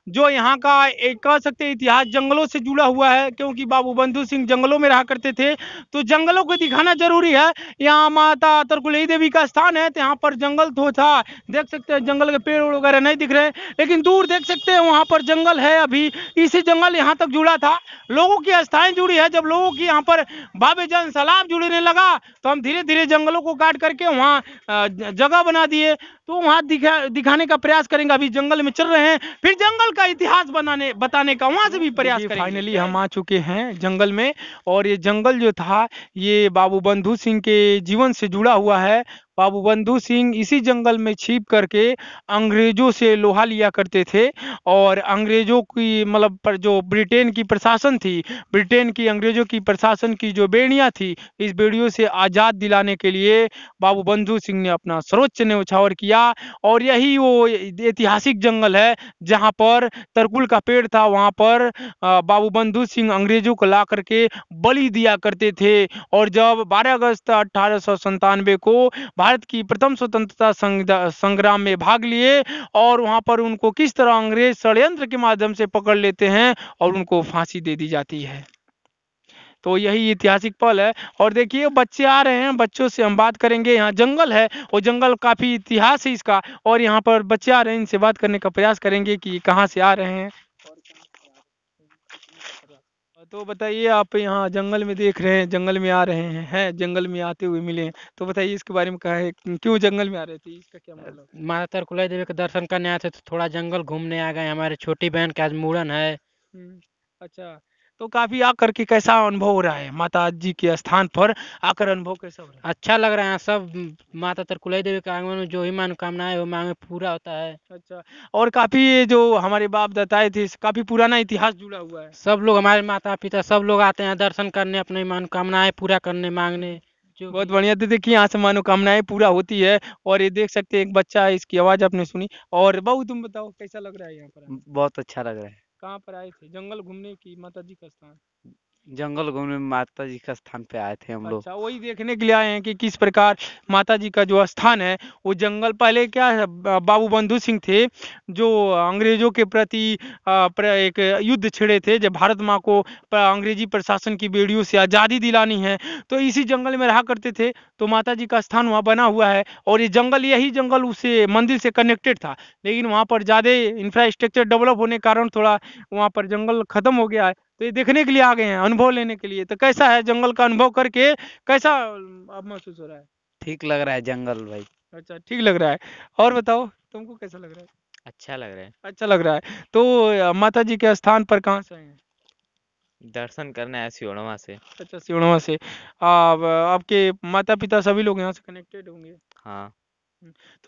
जो यहाँ का एक कह सकते हैं इतिहास जंगलों से जुड़ा हुआ है, क्योंकि बाबू बंधु सिंह जंगलों में रहा करते थे, तो जंगलों को दिखाना जरूरी है। यहाँ माता तरकुलई देवी का स्थान है, तो यहाँ पर जंगल तो था, देख सकते हैं जंगल के पेड़ वगैरह नहीं दिख रहे, लेकिन दूर देख सकते हैं वहाँ पर जंगल है। अभी इसी जंगल यहाँ तक जुड़ा था, लोगों की आस्थाएं जुड़ी है। जब लोगों की यहाँ पर भव्य जन सैलाब जुड़ने लगा, तो हम धीरे धीरे जंगलों को काट करके वहाँ जगह बना दिए, तो वहाँ दिखाने का प्रयास करेंगे। अभी जंगल में चल रहे हैं, फिर जंगल का इतिहास बताने का वहां से भी प्रयास करेंगे। फाइनली हम आ चुके हैं जंगल में, और ये जंगल जो था ये बाबू बंधु सिंह के जीवन से जुड़ा हुआ है। बाबू बंधु सिंह इसी जंगल में छिप करके अंग्रेजों से लोहा लिया करते थे, और अंग्रेजों की मतलब पर जो ब्रिटेन की प्रशासन थी, ब्रिटेन की अंग्रेजों की प्रशासन की जो बेड़ियां थी, इस बेड़ियों से आज़ाद दिलाने के लिए बाबू बंधु सिंह ने अपना सर्वोच्च न्यौछावर किया। और यही वो ऐतिहासिक जंगल है जहां पर तरकुल का पेड़ था, वहां पर बाबू बंधु सिंह अंग्रेजों को ला करके बलि दिया करते थे। और जब 12 अगस्त 1897 को भारत की प्रथम स्वतंत्रता संग्राम में भाग लिए, और वहां पर उनको किस तरह अंग्रेज षड्यंत्र के माध्यम से पकड़ लेते हैं और उनको फांसी दे दी जाती है। तो यही ऐतिहासिक पल है। और देखिए बच्चे आ रहे हैं, बच्चों से हम बात करेंगे। यहाँ जंगल है, वो जंगल काफी इतिहास है इसका, और यहाँ पर बच्चे आ रहे हैं, इनसे बात करने का प्रयास करेंगे कि कहाँ से आ रहे हैं। तो बताइए, आप यहाँ जंगल में देख रहे हैं, जंगल में आ रहे हैं जंगल में आते हुए मिले हैं, तो बताइए इसके बारे में, कहा है क्यों जंगल में आ रहे थे, इसका क्या मतलब। माता तरकुलई देवी के दर्शन करने आए थे तो थोड़ा जंगल घूमने आ गए। हमारे छोटी बहन का आज मुड़न है। अच्छा, तो काफी आकर के कैसा अनुभव हो रहा है, माता जी के स्थान पर आकर अनुभव कैसा हो रहा है। अच्छा लग रहा है सब। माता तरकुलई देवी के आगमन में जो ही मनोकामना है वो मांगे पूरा होता है। अच्छा, और काफी ये जो हमारे बाप दाताए थे, काफी पुराना इतिहास जुड़ा हुआ है। सब लोग, हमारे माता पिता सब लोग आते हैं दर्शन करने, अपनी मनोकामनाएं पूरा करने, मांगने जो बहुत भी है। बढ़िया। तो देखिए यहाँ से मनोकामनाएं पूरा होती है। और ये देख सकते हैं एक बच्चा है, इसकी आवाज आपने सुनी। और बहू तुम बताओ कैसा लग रहा है यहाँ पर आने? बहुत अच्छा लग रहा है। कहाँ पर आए थे, जंगल घूमने की माता जी का स्थान? जंगल घूमने माता जी का स्थान पे आए थे हम लोग। अच्छा, वही देखने के लिए आए हैं कि किस प्रकार माता जी का जो स्थान है वो जंगल, पहले क्या है, बाबू बंधु सिंह थे जो अंग्रेजों के प्रति एक युद्ध छिड़े थे, जब भारत माँ को अंग्रेजी प्रशासन की बेड़ियों से आज़ादी दिलानी है, तो इसी जंगल में रहा करते थे। तो माता जी का स्थान वहाँ बना हुआ है, और ये जंगल, यही जंगल उससे मंदिर से कनेक्टेड था, लेकिन वहाँ पर ज़्यादा इंफ्रास्ट्रक्चर डेवलप होने के कारण थोड़ा वहाँ पर जंगल खत्म हो गया है। तो ये देखने के लिए आ गए हैं, अनुभव लेने के लिए। तो कैसा है जंगल का अनुभव करके, कैसा अब महसूस हो रहा है? ठीक लग रहा है जंगल भाई। अच्छा, ठीक लग रहा है। और बताओ तुमको कैसा लग रहा है? अच्छा लग रहा है। अच्छा लग रहा है। तो माता जी के स्थान पर कहाँ से आए हैं? दर्शन करने आए सियोड़वा से। अच्छा, सिवड़वा से। आपके माता पिता सभी लोग यहाँ से कनेक्टेड होंगे। हाँ।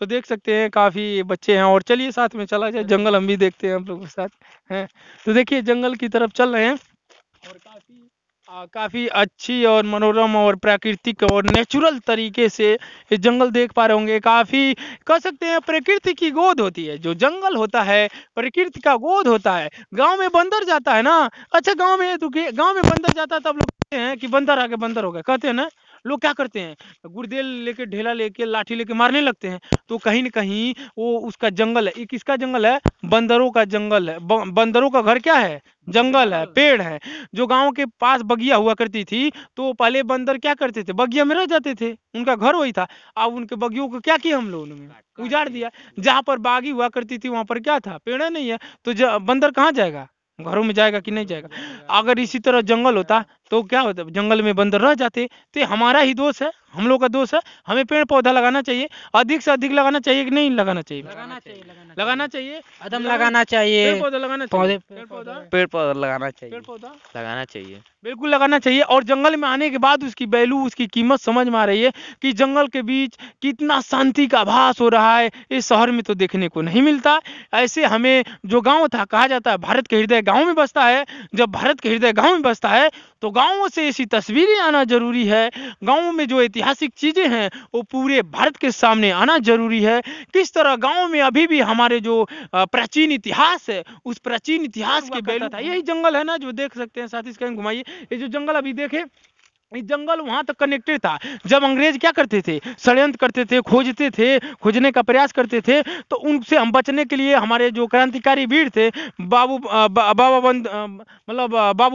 तो देख सकते हैं काफी बच्चे हैं, और चलिए साथ में चला जाए जंगल, हम भी देखते हैं हम लोग के साथ हैं। तो देखिए जंगल की तरफ चल रहे हैं, और काफी अच्छी और मनोरम और प्राकृतिक और नेचुरल तरीके से ये जंगल देख पा रहे होंगे। काफी कह सकते हैं प्रकृति की गोद होती है, जो जंगल होता है प्रकृति का गोद होता है। गांव में बंदर जाता है ना, अच्छा गांव में तो गांव में बंदर जाता है, तब लोग कहते हैं कि बंदर आगे बंदर हो गया, कहते हैं ना। लोग क्या करते हैं, गुड़देल लेके, ढेला लेके, लाठी लेके मारने लगते हैं। तो कहीं न कहीं वो उसका जंगल है, ये किसका जंगल है, बंदरों का जंगल है। बंदरों का घर क्या है, जंगल है, पेड़ है। जो गांव के पास बगिया हुआ करती थी, तो पहले बंदर क्या करते थे, बगिया में रह जाते थे, उनका घर वही था। अब उनके बगियों को क्या किया हम लोगों ने, उजाड़ दिया। जहां पर बागी हुआ करती थी वहां पर क्या था, पेड़ नहीं है, तो बंदर कहाँ जाएगा, घरों में जाएगा कि नहीं जाएगा। अगर इसी तरह जंगल होता तो क्या होता, जंगल में बंदर रह जाते। तो ये हमारा ही दोष है, हम लोग का दोष है। हमें पेड़ पौधा लगाना चाहिए, अधिक से अधिक लगाना चाहिए कि नहीं लगाना चाहिए? लगाना चाहिए, लगाना चाहिए, कदम लगाना चाहिए। पेड़ पौधा लगाना चाहिए, पौधे पेड़ पौधा, पेड़ पौधा लगाना पेड़ चाहिए। पौधा लगाना चाहिए। बिल्कुल लगाना चाहिए। और जंगल में आने के बाद उसकी वैल्यू, उसकी कीमत समझ में आ रही है कि जंगल के बीच कितना शांति का आभास हो रहा है, इस शहर में तो देखने को नहीं मिलता। ऐसे हमें जो गांव था, कहा जाता है भारत के हृदय गांव में बसता है। जब भारत के हृदय गांव में बसता है तो गांवों से ऐसी तस्वीरें आना जरूरी है। गांव में जो ऐतिहासिक चीजें हैं वो पूरे भारत के सामने आना जरूरी है। किस तरह गांव में अभी भी हमारे जो प्राचीन इतिहास है, उस प्राचीन इतिहास के वैल्यू था। यही जंगल है ना जो देख सकते हैं, साथी इसका घुमाइए। ये जो जंगल अभी देखे, ये जंगल वहां तक कनेक्टेड था। जब अंग्रेज क्या करते थे, षड्यंत्र करते थे, खोजते थे, खोजने का प्रयास करते थे, तो उनसे हम बचने के लिए हमारे जो क्रांतिकारी वीर थे, बाबू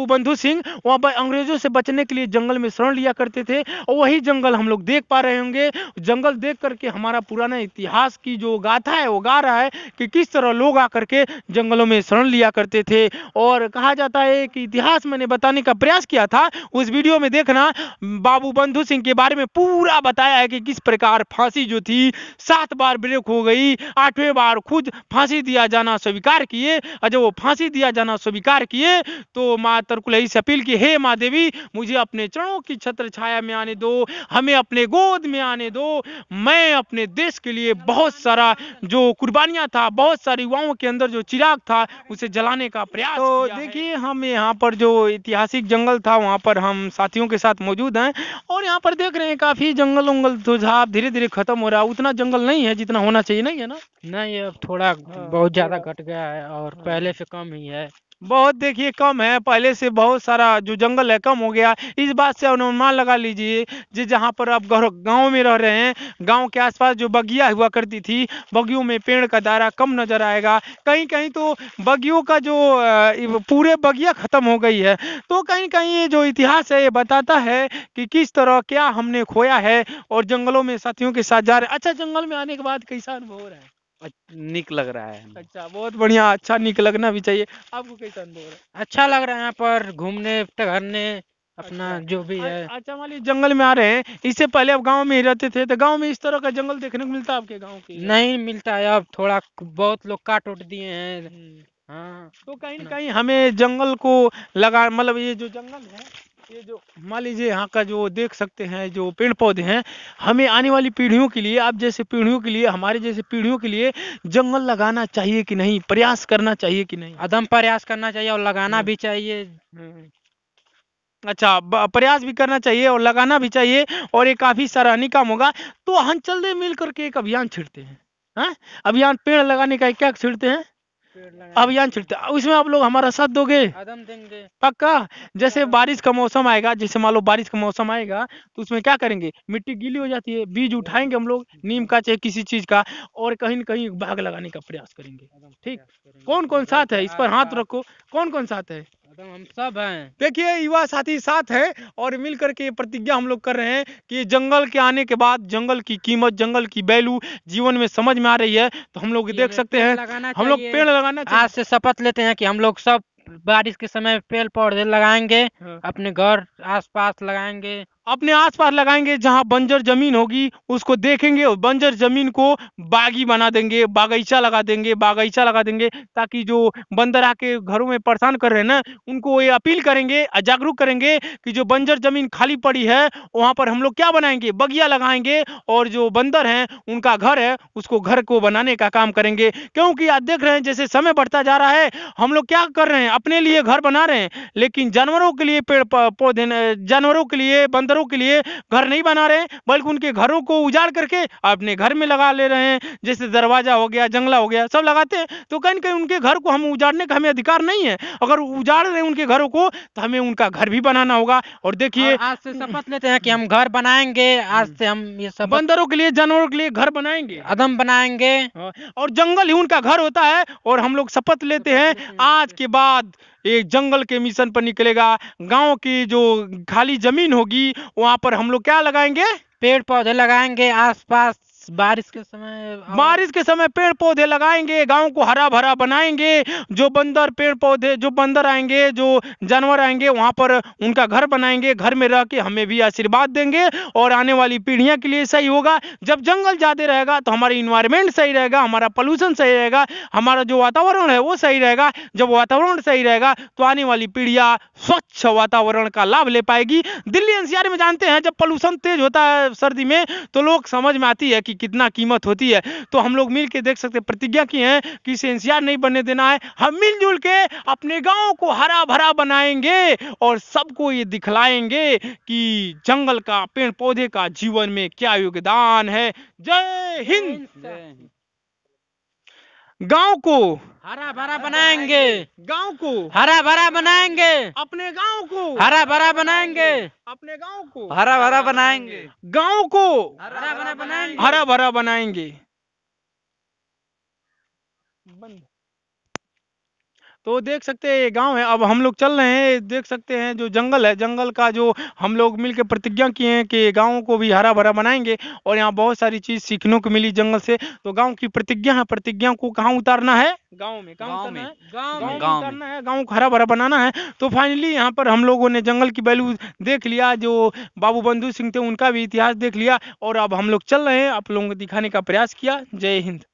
बंधु सिंह, वहाँ पर अंग्रेजों से बचने के लिए जंगल में शरण लिया करते थे। और वही जंगल हम लोग देख पा रहे होंगे। जंगल देख करके हमारा पुराना इतिहास की जो गाथा है वो गा रहा है कि किस तरह लोग आकर के जंगलों में शरण लिया करते थे। और कहा जाता है कि इतिहास मैंने बताने का प्रयास किया था, उस वीडियो में देखना, बाबू बंधु सिंह के बारे में पूरा बताया है कि किस प्रकार फांसी जो थी 7 बार ब्रेक हो गई, 8वें बार खुद फांसी दिया जाना स्वीकार किए। और जब वो फांसी दिया जाना स्वीकार किए तो माँ तरकुलई से अपील की, हे माँ देवी, मुझे अपने चरणों की छत्र छाया में आने दो, हमें अपने गोद में आने दो। मैं अपने देश के लिए बहुत सारा जो कुर्बानियां था, बहुत सारे युवाओं के अंदर जो चिराग था, उसे जलाने का प्रयास तो देखिए, हम यहाँ पर जो ऐतिहासिक जंगल था वहाँ पर हम साथियों के साथ मौजूद हैं। और यहाँ पर देख रहे हैं काफी जंगल उंगल तो झाप धीरे धीरे खत्म हो रहा है। उतना जंगल नहीं है जितना होना चाहिए, नहीं है ना? नहीं, अब थोड़ा बहुत ज्यादा घट गया है और पहले से कम ही है। बहुत देखिए कम है, पहले से बहुत सारा जो जंगल है कम हो गया। इस बात से अनुमान लगा लीजिए, जी जहाँ पर आप गांव में रह रहे हैं, गांव के आसपास जो बगिया हुआ करती थी, बगियों में पेड़ का दायरा कम नजर आएगा। कहीं कहीं तो बगियों का जो पूरे बगिया खत्म हो गई है। तो कहीं कहीं ये जो इतिहास है ये बताता है कि किस तरह क्या हमने खोया है और जंगलों में साथियों के साथ जा रहे हैं। अच्छा, जंगल में आने के बाद कैसा अनुभव हो रहा है? निक लग रहा है। अच्छा, बहुत बढ़िया। अच्छा, निक लगना भी चाहिए। आपको कैसा अनुभव हो रहा है? अच्छा लग रहा है यहाँ पर घूमने टहलने, अपना अच्छा, जो भी है। अच्छा, मान लीजिए जंगल में आ रहे हैं, इससे पहले आप गांव में ही रहते थे, तो गांव में इस तरह का जंगल देखने को मिलता है आपके गांव के? नहीं मिलता है, अब थोड़ा बहुत लोग काट उट दिए हैं। हाँ, तो कहीं ना कहीं हमें जंगल को लगा, मतलब ये जो जंगल है, ये जो मान लीजिए यहाँ का जो देख सकते हैं जो पेड़ पौधे हैं, हमें आने वाली पीढ़ियों के लिए, आप जैसे पीढ़ियों के लिए, हमारे जैसे पीढ़ियों के लिए जंगल लगाना चाहिए कि नहीं, प्रयास करना चाहिए कि नहीं? अदम प्रयास करना चाहिए और लगाना भी चाहिए। अच्छा, प्रयास भी करना चाहिए और लगाना भी चाहिए, और ये काफी सराहनीय काम होगा। तो हम चल मिल करके एक अभियान छिड़ते हैं। हाँ, अभियान पेड़ लगाने का क्या छिड़ते हैं? अभियान छिड़ते हैं। उसमें आप लोग हमारा साथ दोगे? कदम देंगे। पक्का? जैसे बारिश का मौसम आएगा, जैसे मान लो बारिश का मौसम आएगा, तो उसमें क्या करेंगे, मिट्टी गीली हो जाती है, बीज उठाएंगे हम लोग नीम का चाहे किसी चीज का, और कहीं न कहीं बाग लगाने का प्रयास करेंगे। ठीक, कौन कौन साथ है? इस पर हाथ रखो, कौन कौन साथ है? हम सब हैं। देखिए, युवा साथी साथ है और मिल करके प्रतिज्ञा हम लोग कर रहे हैं कि जंगल के आने के बाद जंगल की कीमत, जंगल की वैल्यू जीवन में समझ में आ रही है। तो हम लोग देख सकते हैं, हम लोग पेड़ लगाना चाहिए। आज से शपथ लेते हैं कि हम लोग सब बारिश के समय पेड़ पौधे लगाएंगे, अपने घर आसपास लगाएंगे, अपने आसपास लगाएंगे। जहां बंजर जमीन होगी उसको देखेंगे और बंजर जमीन को बागी बना देंगे, बागीचा लगा देंगे, बागीचा लगा देंगे, ताकि जो बंदर आके घरों में परेशान कर रहे हैं ना, उनको ये अपील करेंगे, जागरूक करेंगे कि जो बंजर जमीन खाली पड़ी है वहां पर हम लोग क्या बनाएंगे, बगिया लगाएंगे, और जो बंदर हैं उनका घर है उसको घर को बनाने का काम करेंगे। क्योंकि आज देख रहे हैं जैसे समय बढ़ता जा रहा है, हम लोग क्या कर रहे हैं, अपने लिए घर बना रहे हैं, लेकिन जानवरों के लिए पेड़ पौधे, जानवरों के लिए, बंदरों के लिए घर नहीं बना रहे हैं, बल्कि उनके घरों को उजाड़ करके अपने घर में लगा ले रहे हैं। जैसे दरवाजा हो गया, जंगला हो गया, सब लगाते हैं। तो कहीं कहीं उनके घर को हम उजाड़ने का हमें अधिकार नहीं है। अगर उजाड़ रहे हैं उनके घरों को, तो हमें उनका घर भी बनाना होगा। और देखिए, आज से शपथ लेते हैं कि हम घर बनाएंगे। आज से हम ये सब बंदरों के लिए, जानवरों के लिए घर बनाएंगे, कदम बनाएंगे, और जंगल ही उनका घर होता है। और हम लोग शपथ लेते हैं आज के बाद एक जंगल के मिशन पर निकलेगा। गांव की जो खाली जमीन होगी वहां पर हम लोग क्या लगाएंगे, पेड़ पौधे लगाएंगे आसपास। बारिश के समय पेड़ पौधे लगाएंगे, गांव को हरा भरा बनाएंगे। जो बंदर आएंगे, जो जानवर आएंगे, वहां पर उनका घर बनाएंगे, घर में रह के हमें भी आशीर्वाद देंगे, और आने वाली पीढ़ियां के लिए सही होगा। जब जंगल ज्यादा रहेगा तो हमारी इन्वायरमेंट सही रहेगा, हमारा पोल्यूशन सही रहेगा, हमारा जो वातावरण है वो सही रहेगा। जब वातावरण सही रहेगा तो आने वाली पीढ़ियां स्वच्छ वातावरण का लाभ ले पाएगी। दिल्ली एनसीआर में जानते हैं, जब पोल्यूशन तेज होता है सर्दी में, तो लोग समझ में आती है कि कितना कीमत होती है। तो हम लोग मिल के देख सकते, प्रतिज्ञा की है कि इसे एनसीआर नहीं बनने देना है। हम मिलजुल के अपने गांव को हरा भरा बनाएंगे और सबको ये दिखलाएंगे कि जंगल का, पेड़ पौधे का जीवन में क्या योगदान है। जय हिंद। गांव को हरा भरा बनाएंगे, गांव को हरा भरा बनाएंगे, अपने गांव को हरा भरा बनाएंगे, अपने गांव को हरा भरा बनाएंगे, गांव को हरा भरा बनाएंगे। हरा भरा बनाएंगे। तो देख सकते हैं ये गांव है। अब हम लोग चल रहे हैं, देख सकते हैं जो जंगल है, जंगल का जो हम लोग मिलकर प्रतिज्ञा किए हैं कि गांव को भी हरा भरा बनाएंगे। और यहाँ बहुत सारी चीज सीखने को मिली जंगल से। तो गांव की प्रतिज्ञा है, प्रतिज्ञा को कहाँ उतारना है? गांव में। कहाँ गांव उतारना में। है? गांव गांव में। में गांव में। उतारना है, गांव को हरा भरा बनाना है। तो फाइनली यहाँ पर हम लोगों ने जंगल की वैल्यू देख लिया, जो बाबू बंधु सिंह थे उनका भी इतिहास देख लिया। और अब हम लोग चल रहे हैं, आप लोगों को दिखाने का प्रयास किया। जय हिंद।